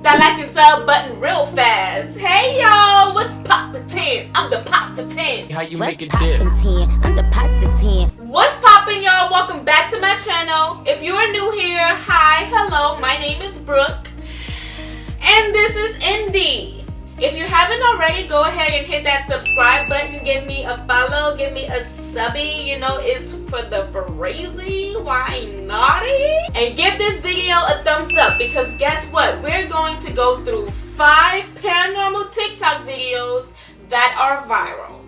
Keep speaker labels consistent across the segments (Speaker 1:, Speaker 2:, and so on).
Speaker 1: that like and sub button real fast. Hey y'all, what's poppin' 10? I'm the pasta 10.
Speaker 2: How you
Speaker 3: What's
Speaker 2: make it dip?
Speaker 3: poppin' 10? I'm the pasta 10.
Speaker 1: What's poppin', y'all? Welcome back to my channel. If you are new here, hi, hello, my name is Brooke. And this is ND. If you haven't already, go ahead and hit that subscribe button. Give me a follow, give me a subby. You know, it's for the crazy. Why naughty? And give this video a thumbs up because guess what? We're going to go through 5 paranormal TikTok videos that are viral.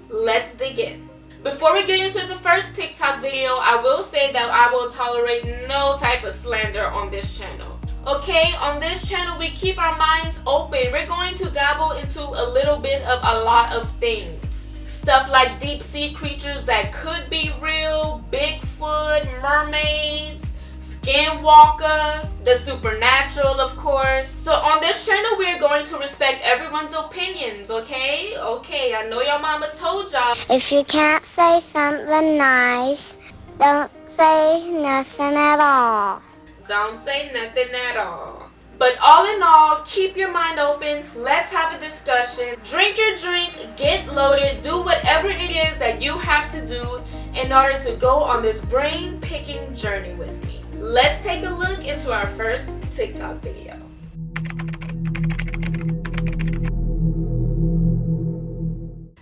Speaker 1: Let's dig in. Before we get into the first TikTok video, I will say that I will tolerate no type of slander on this channel. Okay, on this channel we keep our minds open. We're going to dabble into a little bit of a lot of things. Stuff like deep sea creatures that could be real, Bigfoot, mermaids, skinwalkers, the supernatural of course. So on this channel we're going to respect everyone's opinions, okay? Okay, I know your mama told y'all.
Speaker 4: If you can't say something nice, don't say nothing at all.
Speaker 1: Don't say nothing at all. But all in all, keep your mind open. Let's have a discussion. Drink your drink, get loaded, do whatever it is that you have to do in order to go on this brain-picking journey with me. Let's take a look into our first TikTok video.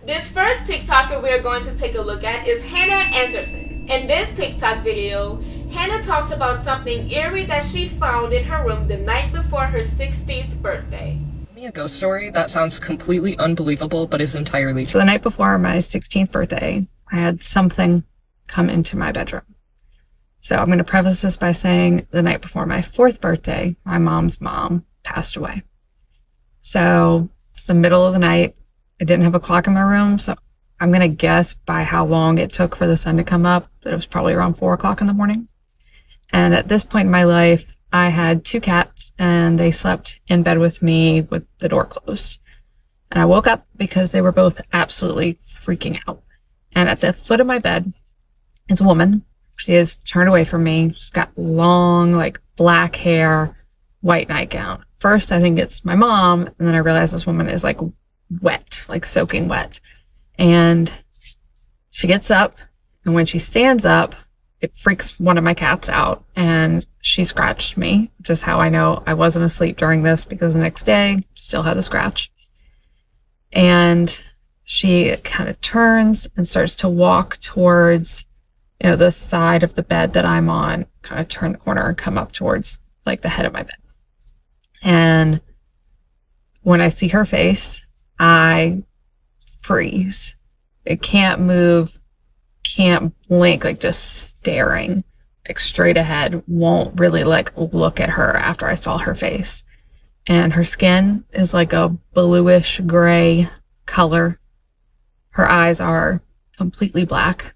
Speaker 1: This first TikToker we're going to take a look at is Hannah Anderson. In this TikTok video, Hannah talks about something eerie that she found in her room the night before her 16th birthday.
Speaker 5: Me a ghost story that sounds completely unbelievable, but is entirely
Speaker 6: So the night before my 16th birthday, I had something come into my bedroom. So I'm going to preface this by saying the night before my 4th birthday, my mom's mom passed away. So it's the middle of the night. I didn't have a clock in my room, so I'm going to guess by how long it took for the sun to come up that it was probably around 4 o'clock in the morning. And at this point in my life, I had 2 cats and they slept in bed with me with the door closed. And I woke up because they were both absolutely freaking out. And at the foot of my bed is a woman. She is turned away from me. She's got long, like black hair, white nightgown. First, I think it's my mom. And then I realize this woman is like wet, like soaking wet. And she gets up. And when she stands up, it freaks one of my cats out and she scratched me, which is how I know I wasn't asleep during this because the next day still had a scratch. And she kind of turns and starts to walk towards, the side of the bed that I'm on, kind of turn the corner and come up towards like the head of my bed. And when I see her face, I freeze. It can't move. Can't blink, like just staring like straight ahead, won't really like look at her after I saw her face. And her skin is like a bluish gray color. Her eyes are completely black.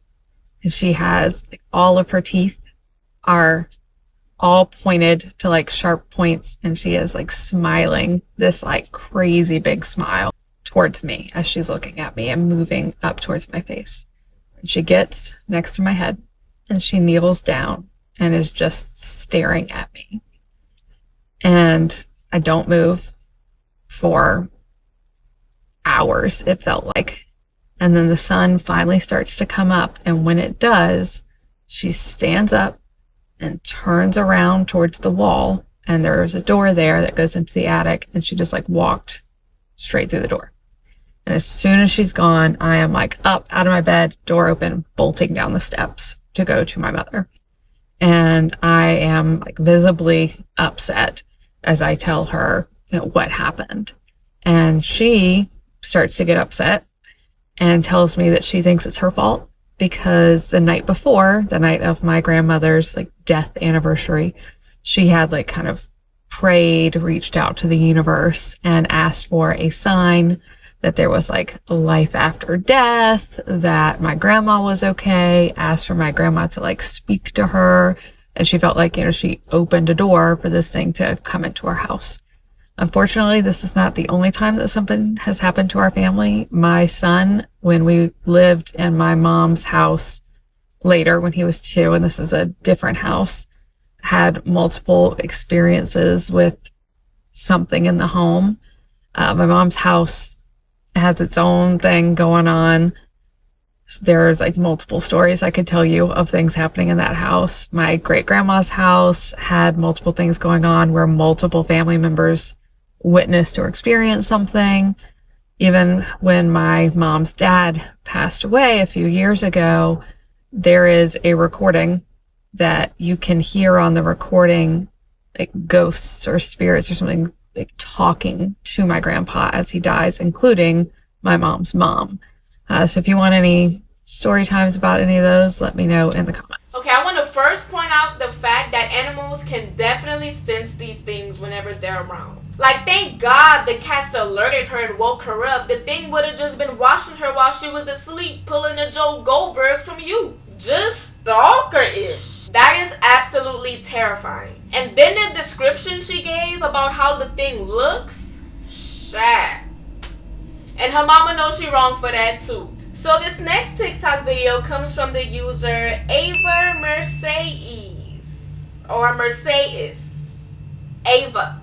Speaker 6: And she has like, all of her teeth are all pointed to like sharp points. And she is like smiling this like crazy big smile towards me as she's looking at me and moving up towards my face. She gets next to my head and she kneels down and is just staring at me. And I don't move for hours, it felt like. And then the sun finally starts to come up. And when it does, she stands up and turns around towards the wall. And there's a door there that goes into the attic. And she just like walked straight through the door. And as soon as she's gone, I am like up out of my bed, door open, bolting down the steps to go to my mother. And I am like visibly upset as I tell her what happened. And she starts to get upset and tells me that she thinks it's her fault because the night before, the night of my grandmother's like death anniversary, she had like kind of prayed, reached out to the universe and asked for a sign that there was like life after death, that my grandma was okay, asked for my grandma to like speak to her. And she felt like, she opened a door for this thing to come into our house. Unfortunately, this is not the only time that something has happened to our family. My son, when we lived in my mom's house later when he was 2, and this is a different house, had multiple experiences with something in the home. My mom's house has its own thing going on. There's like multiple stories I could tell you of things happening in that house. My great-grandma's house had multiple things going on where multiple family members witnessed or experienced something. Even when my mom's dad passed away a few years ago, there is a recording that you can hear on the recording, like ghosts or spirits or something like talking to my grandpa as he dies, including my mom's mom. So if you want any story times about any of those, let me know in the comments.
Speaker 1: Okay, I want to first point out the fact that animals can definitely sense these things whenever they're around. Like, thank God the cats alerted her and woke her up. The thing would have just been watching her while she was asleep, pulling a Joe Goldberg from you. Just stalker-ish. That is absolutely terrifying. And then the description she gave about how the thing looks, shit. And her mama knows she wrong for that too. So this next TikTok video comes from the user AAMercedes or Mercedes. Ava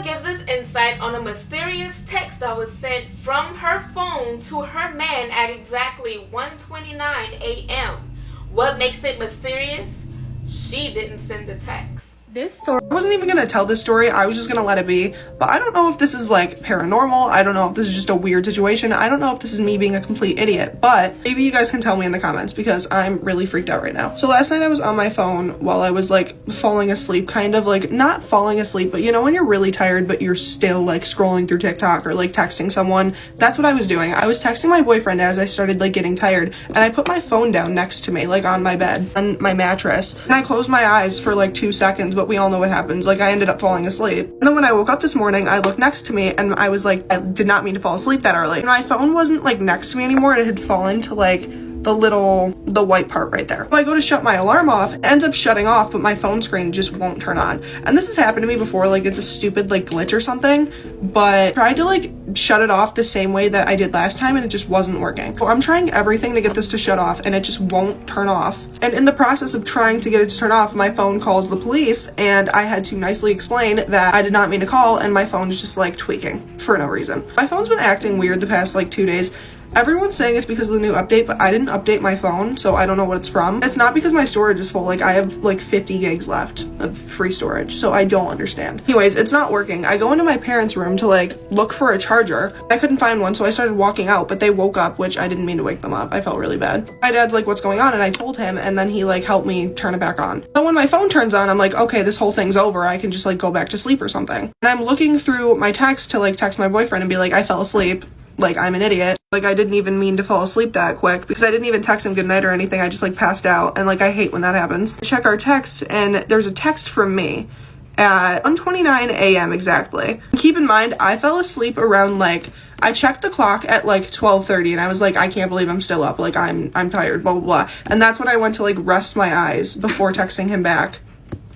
Speaker 1: gives us insight on a mysterious text that was sent from her phone to her man at exactly 1:29 a.m. What makes it mysterious? She didn't send the text.
Speaker 2: This story, I wasn't even gonna tell this story, I was just gonna let it be, but I don't know if this is like paranormal, I don't know if this is just a weird situation, I don't know if this is me being a complete idiot, but maybe you guys can tell me in the comments because I'm really freaked out right now. So last night I was on my phone while I was like falling asleep, kind of like, not falling asleep, but you know when you're really tired but you're still like scrolling through TikTok or like texting someone, that's what I was doing. I was texting my boyfriend as I started like getting tired, and I put my phone down next to me, like on my bed, on my mattress, and I closed my eyes for like 2 seconds, but we all know what happens. Like I ended up falling asleep. And then when I woke up this morning, I looked next to me and I was like, I did not mean to fall asleep that early. My phone wasn't like next to me anymore. It had fallen to like the white part right there. So I go to shut my alarm off, it ends up shutting off, but my phone screen just won't turn on. And this has happened to me before, like it's a stupid like glitch or something, but I tried to like shut it off the same way that I did last time and it just wasn't working. So I'm trying everything to get this to shut off and it just won't turn off. And in the process of trying to get it to turn off, my phone calls the police and I had to nicely explain that I did not mean to call and my phone's just like tweaking for no reason. My phone's been acting weird the past like 2 days. Everyone's saying it's because of the new update, but I didn't update my phone, so I don't know what it's from. It's not because my storage is full, like I have like 50 gigs left of free storage, so I don't understand. Anyways, it's not working. I go into my parents' room to like look for a charger. I couldn't find one, so I started walking out, but they woke up, which I didn't mean to wake them up. I felt really bad. My dad's like, what's going on? And I told him, and then he like helped me turn it back on. So when my phone turns on, I'm like, okay, this whole thing's over. I can just like go back to sleep or something. And I'm looking through my text to like text my boyfriend and be like, I fell asleep. Like, I'm an idiot. Like, I didn't even mean to fall asleep that quick because I didn't even text him goodnight or anything. I just, like, passed out. And, like, I hate when that happens. Check our texts, and there's a text from me at 1:29 a.m. exactly. Keep in mind, I fell asleep around, like, I checked the clock at, like, 12:30, and I was like, I can't believe I'm still up. Like, I'm tired, blah, blah, blah. And that's when I went to, like, rest my eyes before texting him back.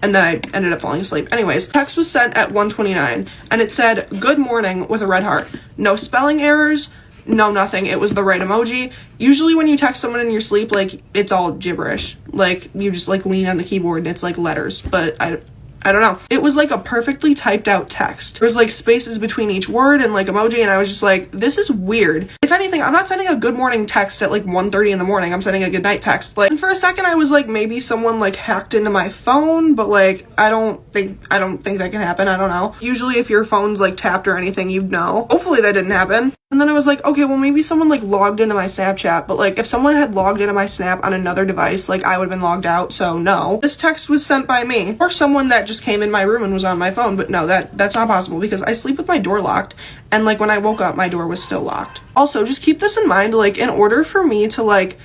Speaker 2: And then I ended up falling asleep. Anyways, text was sent at 1:29, and it said, good morning, with a red heart. No spelling errors, no nothing. It was the right emoji. Usually when you text someone in your sleep, like, it's all gibberish. Like, you just, like, lean on the keyboard and it's, like, letters. But I don't know. It was like a perfectly typed out text. There was like spaces between each word and like emoji, and I was just like, this is weird. If anything, I'm not sending a good morning text at like 1:30 in the morning. I'm sending a good night text. Like, and for a second I was like, maybe someone like hacked into my phone, but like I don't think that can happen. I don't know. Usually if your phone's like tapped or anything, you'd know. Hopefully that didn't happen. And then I was like, okay, well maybe someone like logged into my Snapchat, but like if someone had logged into my Snap on another device, like I would have been logged out, so no. This text was sent by me or someone that just came in my room and was on my phone, but no, that's not possible because I sleep with my door locked, and like when I woke up, my door was still locked. Also, just keep this in mind, like in order for me to like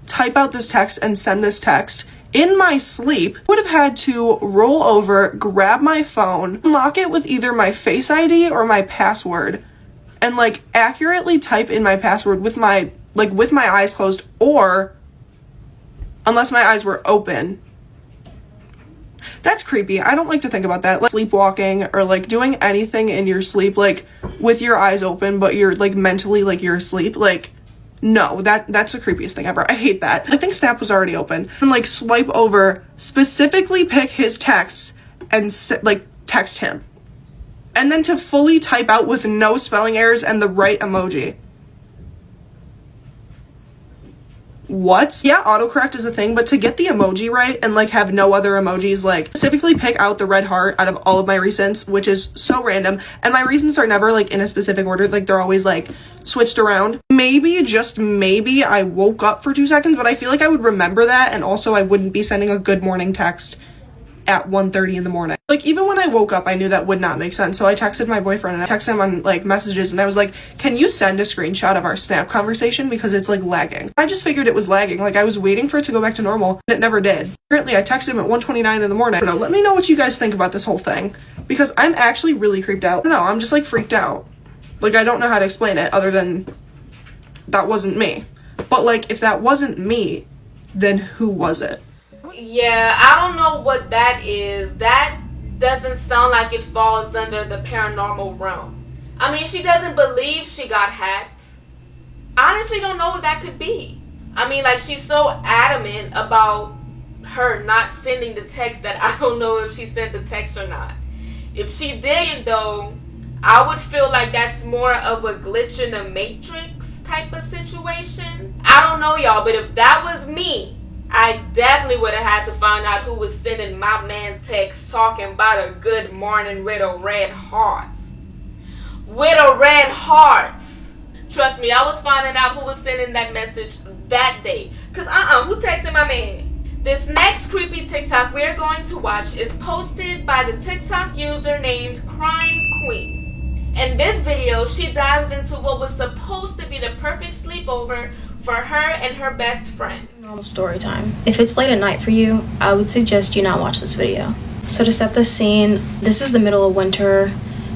Speaker 2: type out this text and send this text in my sleep, I would have had to roll over, grab my phone, unlock it with either my Face ID or my password, and like accurately type in my password with my eyes closed, or unless my eyes were open. That's creepy. I don't like to think about that. Like sleepwalking or like doing anything in your sleep, like with your eyes open, but you're like mentally like you're asleep. Like, no, that's the creepiest thing ever. I hate that. I think Snap was already open. And like swipe over, specifically pick his texts and like text him. and then to fully type out with no spelling errors and the right emoji. What? Yeah, autocorrect is a thing, but to get the emoji right and like have no other emojis, like specifically pick out the red heart out of all of my recents, which is so random, and my recents are never like in a specific order, like they're always like switched around. Maybe, just maybe, I woke up for 2 seconds, but I feel like I would remember that, and also I wouldn't be sending a good morning text at 1:30 in the morning. Like, even when I woke up, I knew that would not make sense, so I texted my boyfriend, and I texted him on, like, messages, and I was like, can you send a screenshot of our Snap conversation, because it's, like, lagging. I just figured it was lagging, like, I was waiting for it to go back to normal, and it never did. Apparently, I texted him at 1:29 in the morning. I don't know, let me know what you guys think about this whole thing, because I'm actually really creeped out. No, I'm just, like, freaked out. Like, I don't know how to explain it, other than that wasn't me. But, like, if that wasn't me, then who was it?
Speaker 1: Yeah, I don't know what that is. That doesn't sound like it falls under the paranormal realm. I mean, she doesn't believe she got hacked. Honestly, don't know what that could be. I mean, like, she's so adamant about her not sending the text that I don't know if she sent the text or not. If she didn't, though, I would feel like that's more of a glitch in the matrix type of situation. I don't know, y'all, but if that was me, I definitely would have had to find out who was sending my man text talking about a good morning with a red heart. With a red heart. Trust me, I was finding out who was sending that message that day. Because who texted my man? This next creepy TikTok we're going to watch is posted by the TikTok user named CrimeQueen. In this video, she dives into what was supposed to be the perfect sleepover for her and her best friend.
Speaker 7: Normal story time. If it's late at night for you, I would suggest you not watch this video. So to set the scene, this is the middle of winter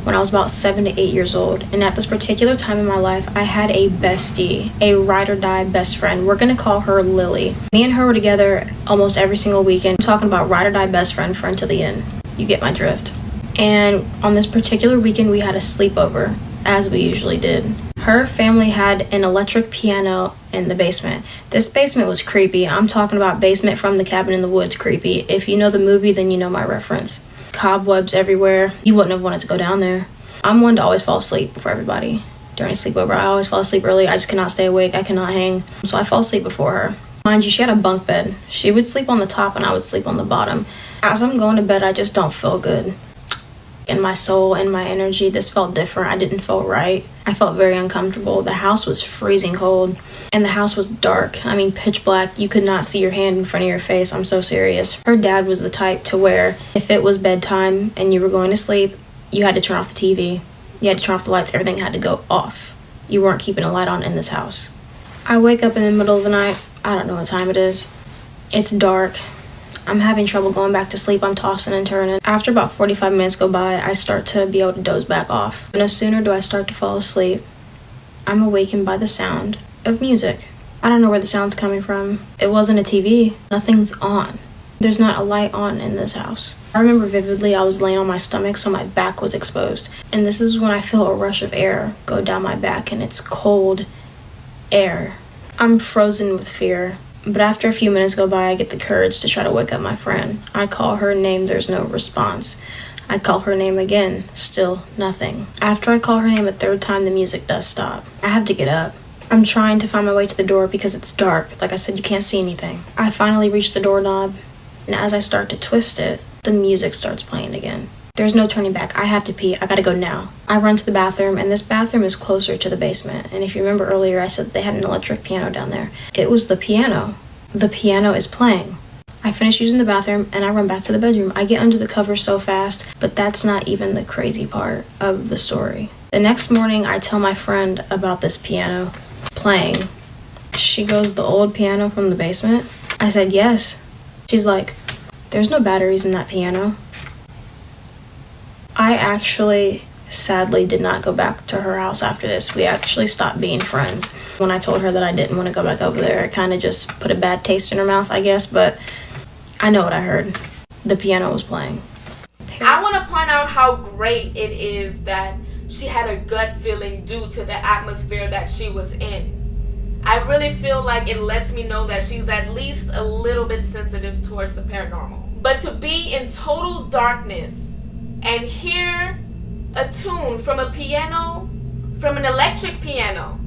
Speaker 7: when I was about 7 to 8 years old, and at this particular time in my life, I had a bestie, a ride or die best friend. We're gonna call her Lily. Me and her were together almost every single weekend. I'm talking about ride or die best friend to the end. You get my drift. And on this particular weekend, we had a sleepover, as we usually did. Her family had an electric piano in the basement. This basement was creepy. I'm talking about Basement from the Cabin in the Woods creepy. If you know the movie, then you know my reference. Cobwebs everywhere. You wouldn't have wanted to go down there. I'm one to always fall asleep before everybody. During a sleepover, I always fall asleep early. I just cannot stay awake. I cannot hang. So I fall asleep before her. Mind you, she had a bunk bed. She would sleep on the top and I would sleep on the bottom. As I'm going to bed, I just don't feel good. In my soul and my energy, this felt different. I didn't feel right. I felt very uncomfortable. The house was freezing cold and the house was dark. I mean, pitch black. You could not see your hand in front of your face. I'm so serious. Her dad was the type to where if it was bedtime and you were going to sleep, you had to turn off the TV. You had to turn off the lights. Everything had to go off. You weren't keeping a light on in this house. I wake up in the middle of the night. I don't know what time it is. It's dark. I'm having trouble going back to sleep. I'm tossing and turning. After about 45 minutes go by, I start to be able to doze back off. No sooner do I start to fall asleep, I'm awakened by the sound of music. I don't know where the sound's coming from. It wasn't a TV. Nothing's on. There's not a light on in this house. I remember vividly I was laying on my stomach, so my back was exposed. And this is when I feel a rush of air go down my back, and it's cold air. I'm frozen with fear. But after a few minutes go by, I get the courage to try to wake up my friend. I call her name, there's no response. I call her name again, still nothing. After I call her name a third time, the music does stop. I have to get up. I'm trying to find my way to the door because it's dark. Like I said, you can't see anything. I finally reach the doorknob, and as I start to twist it, the music starts playing again. There's no turning back. I have to pee. I gotta go now. I run to the bathroom, and this bathroom is closer to the basement. And if you remember earlier, I said they had an electric piano down there. It was the piano. The piano is playing. I finish using the bathroom, and I run back to the bedroom. I get under the covers so fast, but that's not even the crazy part of the story. The next morning, I tell my friend about this piano playing. She goes, "The old piano from the basement?" I said, "Yes." She's like, "There's no batteries in that piano." I actually, sadly, did not go back to her house after this. We actually stopped being friends. When I told her that I didn't want to go back over there, it kind of just put a bad taste in her mouth, I guess, but I know what I heard. The piano was playing.
Speaker 1: I want to point out how great it is that she had a gut feeling due to the atmosphere that she was in. I really feel like it lets me know that she's at least a little bit sensitive towards the paranormal. But to be in total darkness and hear a tune from a piano, from an electric piano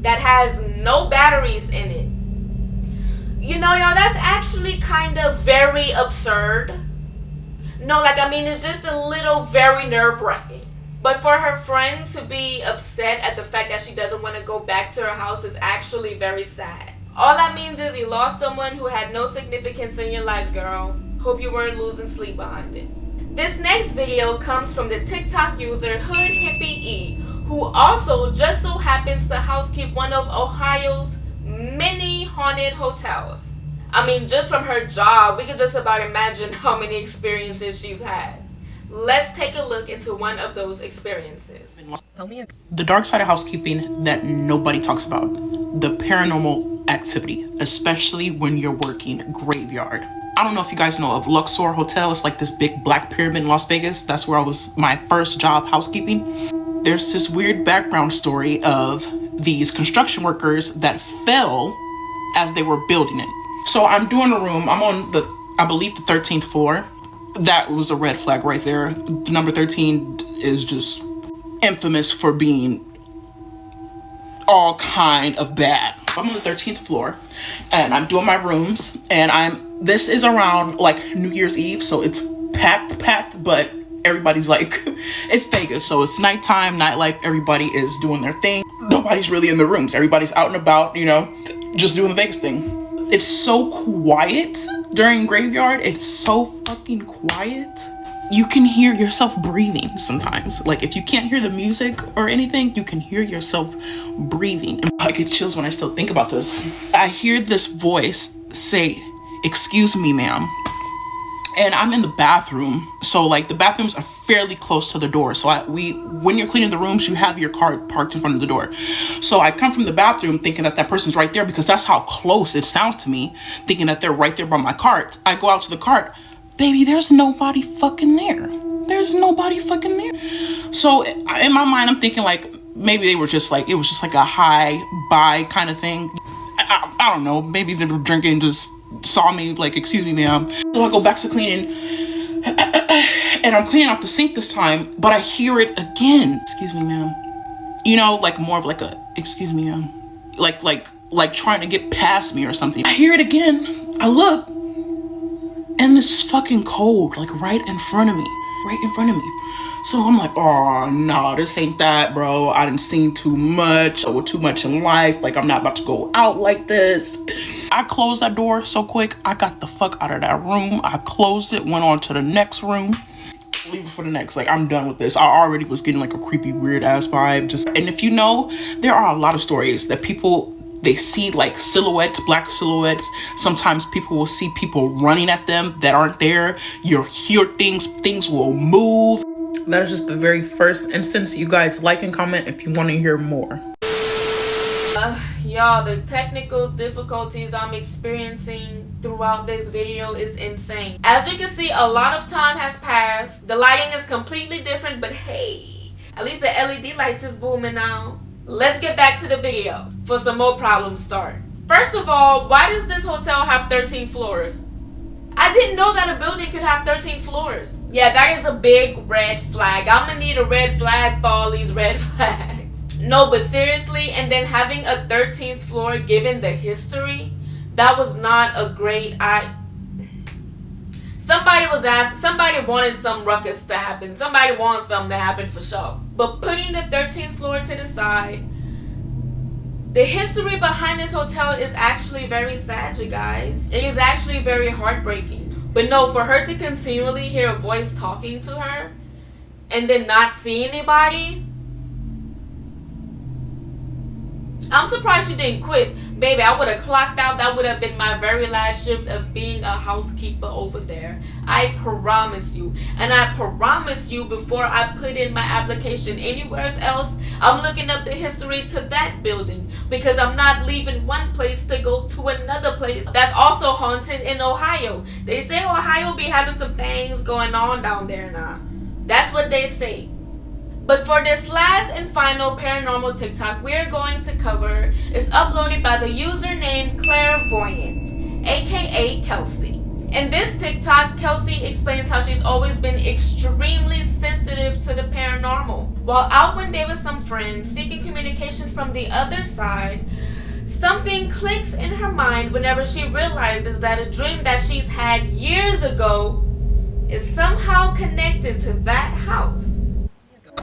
Speaker 1: that has no batteries in it. You know, y'all, that's actually kind of very absurd. No, like, I mean, it's just a little very nerve-wracking. But for her friend to be upset at the fact that she doesn't want to go back to her house is actually very sad. All that means is you lost someone who had no significance in your life, girl. Hope you weren't losing sleep behind it. This next video comes from the TikTok user HoodYeeE, who also just so happens to housekeep one of Ohio's many haunted hotels. I mean, just from her job, we can just about imagine how many experiences she's had. Let's take a look into one of those experiences.
Speaker 8: The dark side of housekeeping that nobody talks about. The paranormal activity, especially when you're working graveyard. I don't know if you guys know of Luxor Hotel. It's like this big black pyramid in Las Vegas. That's where I was my first job housekeeping. There's this weird background story of these construction workers that fell as they were building it. So I'm doing a room. I'm on I believe the 13th floor. That was a red flag right there. The number 13 is just infamous for being all kind of bad. I'm on the 13th floor and I'm doing my rooms, and this is around like New Year's Eve, so it's packed, but everybody's like, it's Vegas, so it's nighttime, nightlife, everybody is doing their thing. Nobody's really in the rooms. Everybody's out and about, you know, just doing the Vegas thing. It's so quiet during graveyard. It's so fucking quiet. You can hear yourself breathing sometimes. Like, if you can't hear the music or anything, you can hear yourself breathing. And I get chills when I still think about this. I hear this voice say, "Excuse me, ma'am." And I'm in the bathroom. So like the bathrooms are fairly close to the door. So when you're cleaning the rooms, you have your car parked in front of the door. So I come from the bathroom thinking that person's right there, because that's how close it sounds to me, thinking that they're right there by my cart. I go out to the cart. Baby, there's nobody fucking there. There's nobody fucking there. So in my mind, I'm thinking like, maybe they were just like, it was just like a hi, bye kind of thing. I don't know. Maybe they were drinking, just saw me like, "Excuse me, ma'am." So I go back to cleaning and I'm cleaning out the sink this time, but I hear it again. "Excuse me, ma'am." You know, like more of like a, "Excuse me, ma'am." Like trying to get past me or something. I hear it again. I look and it's fucking cold, like right in front of me. So I'm like, oh no, this ain't that, bro. I done seen too much, with too much in life. Like, I'm not about to go out like this. I closed that door so quick. I got the fuck out of that room. I closed it, went on to the next room. Leave it for the next. Like, I'm done with this. I already was getting like a creepy, weird ass vibe. And if you know, there are a lot of stories that people, they see like silhouettes, black silhouettes. Sometimes people will see people running at them that aren't there. You'll hear things will move. That is just the very first instance. You guys like and comment if you want to hear more.
Speaker 1: Y'all, the technical difficulties I'm experiencing throughout this video is insane. As you can see, a lot of time has passed. The lighting is completely different, but hey, at least the LED lights is booming now. Let's get back to the video for some more problems start. First of all, why does this hotel have 13 floors? I didn't know that a building could have 13 floors. Yeah, that is a big red flag. I'm gonna need a red flag for all these red flags. No, but seriously, and then having a 13th floor, given the history, that was not a great somebody wanted some ruckus to happen. Somebody wanted something to happen for sure. But putting the 13th floor to the side, the history behind this hotel is actually very sad, you guys. It is actually very heartbreaking. But no, for her to continually hear a voice talking to her and then not see anybody, I'm surprised she didn't quit. Baby, I would have clocked out. That would have been my very last shift of being a housekeeper over there. I promise you. And I promise you, before I put in my application anywhere else, I'm looking up the history to that building, because I'm not leaving one place to go to another place that's also haunted in Ohio. They say Ohio be having some things going on down there now. That's what they say. But for this last and final paranormal TikTok we're going to cover is uploaded by the username Clairvoyant, aka Kelsey. In this TikTok, Kelsey explains how she's always been extremely sensitive to the paranormal paranormal. While out one day with some friends seeking communication from the other side, something clicks in her mind whenever she realizes that a dream that she's had years ago is somehow connected to that house.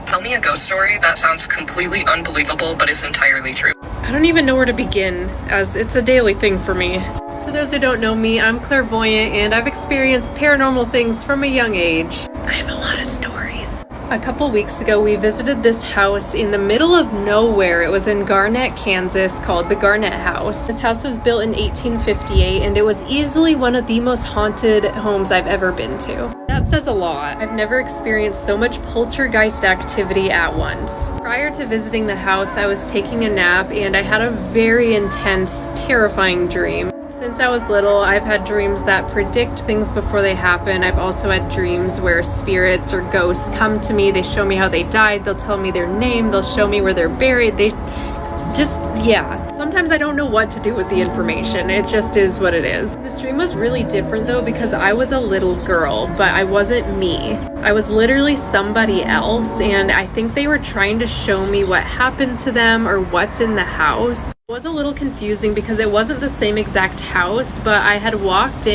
Speaker 5: Tell me a ghost story that sounds completely unbelievable but is entirely true.
Speaker 9: I don't even know where to begin, as it's a daily thing for me. For those who don't know me, I'm clairvoyant and I've experienced paranormal things from a young age. I have a lot of stories. A couple weeks ago, we visited this house in the middle of nowhere. It was in Garnett, Kansas, called the Garnett House. This house was built in 1858, and it was easily one of the most haunted homes I've ever been to. That says a lot. I've never experienced so much poltergeist activity at once. Prior to visiting the house, I was taking a nap, and I had a very intense, terrifying dream. Since I was little, I've had dreams that predict things before they happen. I've also had dreams where spirits or ghosts come to me. They show me how they died. They'll tell me their name. They'll show me where they're buried. Sometimes I don't know what to do with the information. It just is what it is. This dream was really different though because I was a little girl, but I wasn't me. I was literally somebody else, and I think they were trying to show me what happened to them or what's in the house. It was a little confusing because it wasn't the same exact house, but I had walked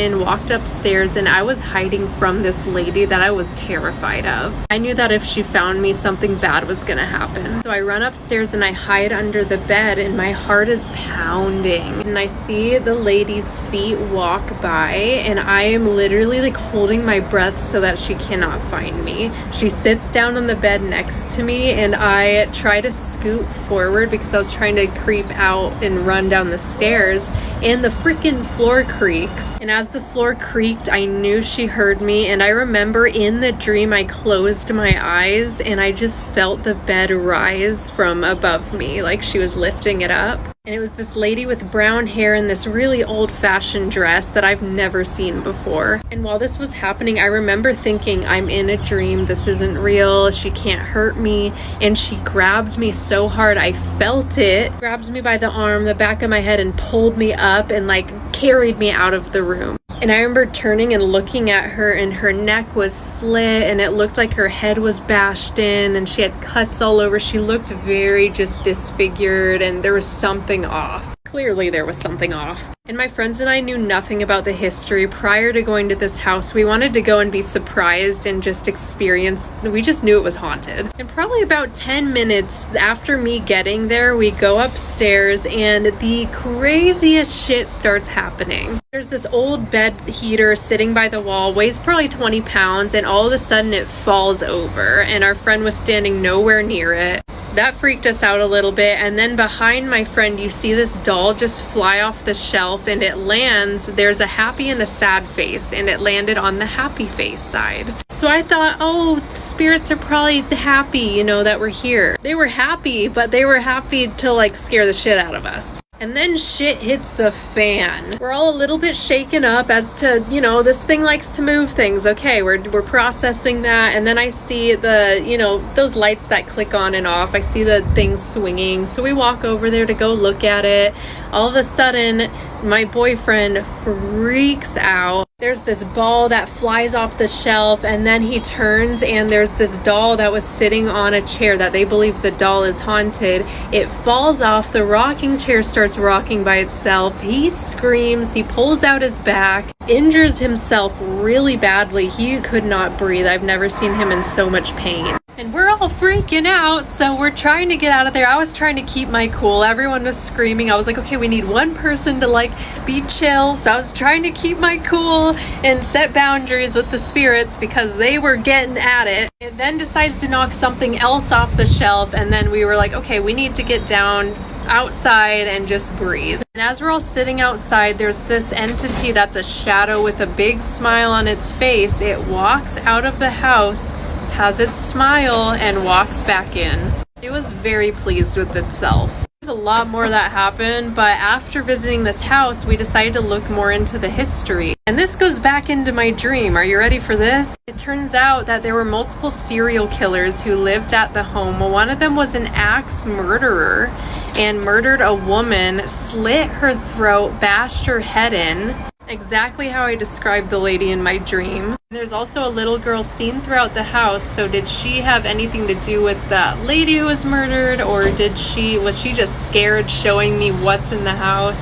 Speaker 9: upstairs, and I was hiding from this lady that I was terrified of. I knew that if she found me, something bad was gonna happen. So I run upstairs and I hide under the bed, and my heart is pounding. And I see the lady's feet walk by, and I am literally like holding my breath so that she cannot find me. She sits down on the bed next to me, and I try to scoot forward because I was trying to creep out and run down the stairs, and the freaking floor creaks. And as the floor creaked, I knew she heard me, and I remember in the dream I closed my eyes and I just felt the bed rise from above me, like she was lifting it up. And it was this lady with brown hair in this really old-fashioned dress that I've never seen before. And while this was happening, I remember thinking, I'm in a dream, this isn't real, she can't hurt me. And she grabbed me so hard, I felt it, grabbed me by the arm, the back of my head, and pulled me up and like carried me out of the room. And I remember turning and looking at her, and her neck was slit, and it looked like her head was bashed in, and she had cuts all over. She looked very just disfigured, and there was something off. Clearly there was something off. And my friends and I knew nothing about the history. Prior to going to this house, we wanted to go and be surprised and just experience, we just knew it was haunted. And probably about 10 minutes after me getting there, we go upstairs and the craziest shit starts happening. There's this old bed heater sitting by the wall, weighs probably 20 pounds, and all of a sudden it falls over, and our friend was standing nowhere near it. That freaked us out a little bit, and then behind my friend you see this doll just fly off the shelf, and it lands, there's a happy and a sad face, and it landed on the happy face side. So I thought, oh, the spirits are probably happy, you know, that we're here. They were happy, but they were happy to like scare the shit out of us. And then shit hits the fan. We're all a little bit shaken up as to, you know, this thing likes to move things. Okay, we're processing that. And then I see the, you know, those lights that click on and off. I see the thing swinging. So we walk over there to go look at it. All of a sudden, my boyfriend freaks out. There's this ball that flies off the shelf, and then he turns and there's this doll that was sitting on a chair that they believe the doll is haunted. It falls off, the rocking chair starts rocking by itself. He screams, he pulls out his back, injures himself really badly. He could not breathe. I've never seen him in so much pain. And we're all freaking out, so we're trying to get out of there. I was trying to keep my cool. Everyone was screaming. I was like, okay, we need one person to like be chill. So I was trying to keep my cool and set boundaries with the spirits because they were getting at it. It then decides to knock something else off the shelf, and then we were like, okay, we need to get down outside and just breathe. And as we're all sitting outside, there's this entity that's a shadow with a big smile on its face. It walks out of the house, has its smile, and walks back in. It was very pleased with itself. There's a lot more that happened, but after visiting this house, we decided to look more into the history. And this goes back into my dream. Are you ready for this? It turns out that there were multiple serial killers who lived at the home. One of them was an axe murderer and murdered a woman, slit her throat, bashed her head in, Exactly how I described the lady in my dream. There's also a little girl seen throughout the house, so did she have anything to do with that lady who was murdered, or was she just scared showing me what's in the house?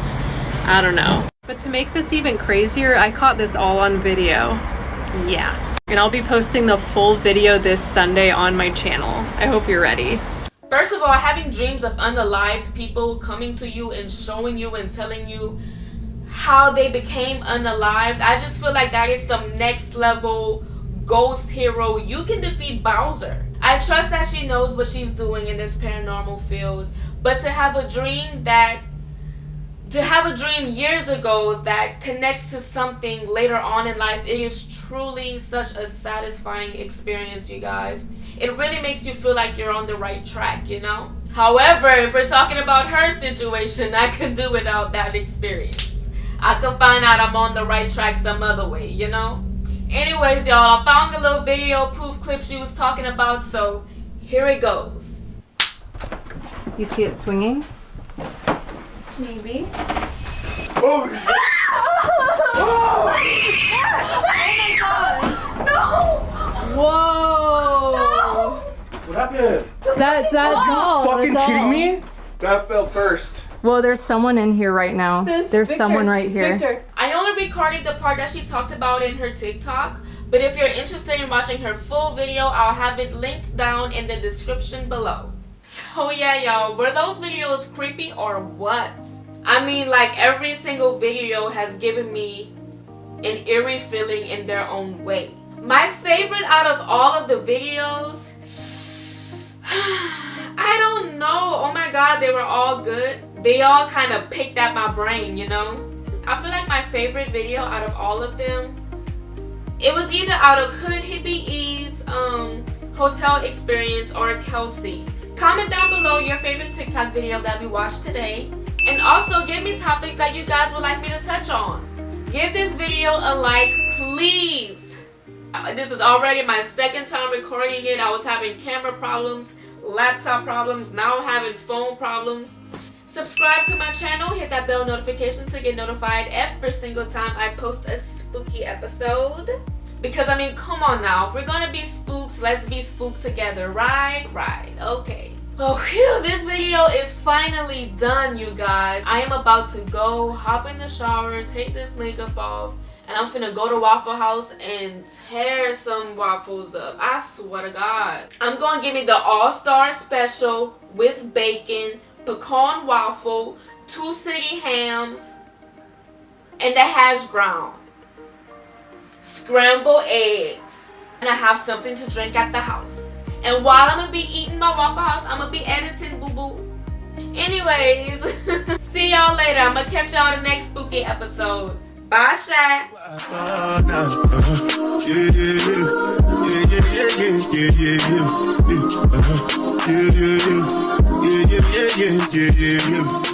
Speaker 9: I don't know. But to make this even crazier, I caught this all on video. Yeah. And I'll be posting the full video this Sunday on my channel. I hope you're ready.
Speaker 1: First of all, having dreams of unalived people coming to you and showing you and telling you how they became unalived, I just feel like that is some next level ghost hero. You can defeat Bowser. I trust that she knows what she's doing in this paranormal field, but to have a dream years ago that connects to something later on in life, it is truly such a satisfying experience, you guys. It really makes you feel like you're on the right track, you know? However, if we're talking about her situation, I could do without that experience. I could find out I'm on the right track some other way, you know? Anyways, y'all, I found the little video proof clip she was talking about, so here it goes.
Speaker 9: You see it swinging? Maybe.
Speaker 10: Oh, shit. Oh my god. No. Whoa. No. What happened?
Speaker 9: That doll.
Speaker 10: Fucking kidding me? That fell first.
Speaker 9: Well, there's someone in here right now. There's someone right here.
Speaker 1: Victor. I only recorded the part that she talked about in her TikTok, but if you're interested in watching her full video, I'll have it linked down in the description below. So yeah, y'all, were those videos creepy or what? I mean, like, every single video has given me an eerie feeling in their own way. My favorite out of all of the videos, I don't know. Oh my god, they were all good. They all kind of picked at my brain, you know? I feel like my favorite video out of all of them, it was either out of HoodYee's hotel experience or Kelsey's. Comment down below your favorite TikTok video that we watched today. And also give me topics that you guys would like me to touch on. Give this video a like, please. This is already my second time recording it. I was having camera problems, laptop problems, now I'm having phone problems. Subscribe to my channel, hit that bell notification to get notified every single time I post a spooky episode. Because I mean, come on now, if we're gonna be spooked, let's be spooked together, right? Right, okay. Oh phew, this video is finally done, you guys. I am about to go hop in the shower, take this makeup off, and I'm finna go to Waffle House and tear some waffles up. I swear to God. I'm gonna give me the All-Star Special with bacon, pecan waffle, 2 city hams, and the hash brown, scrambled eggs, and I have something to drink at the house. And while I'm gonna be eating my Waffle House, I'm gonna be editing, boo-boo. Anyways, see y'all later. I'm gonna catch y'all in the next spooky episode. Bye, Shaq.
Speaker 10: Yeah.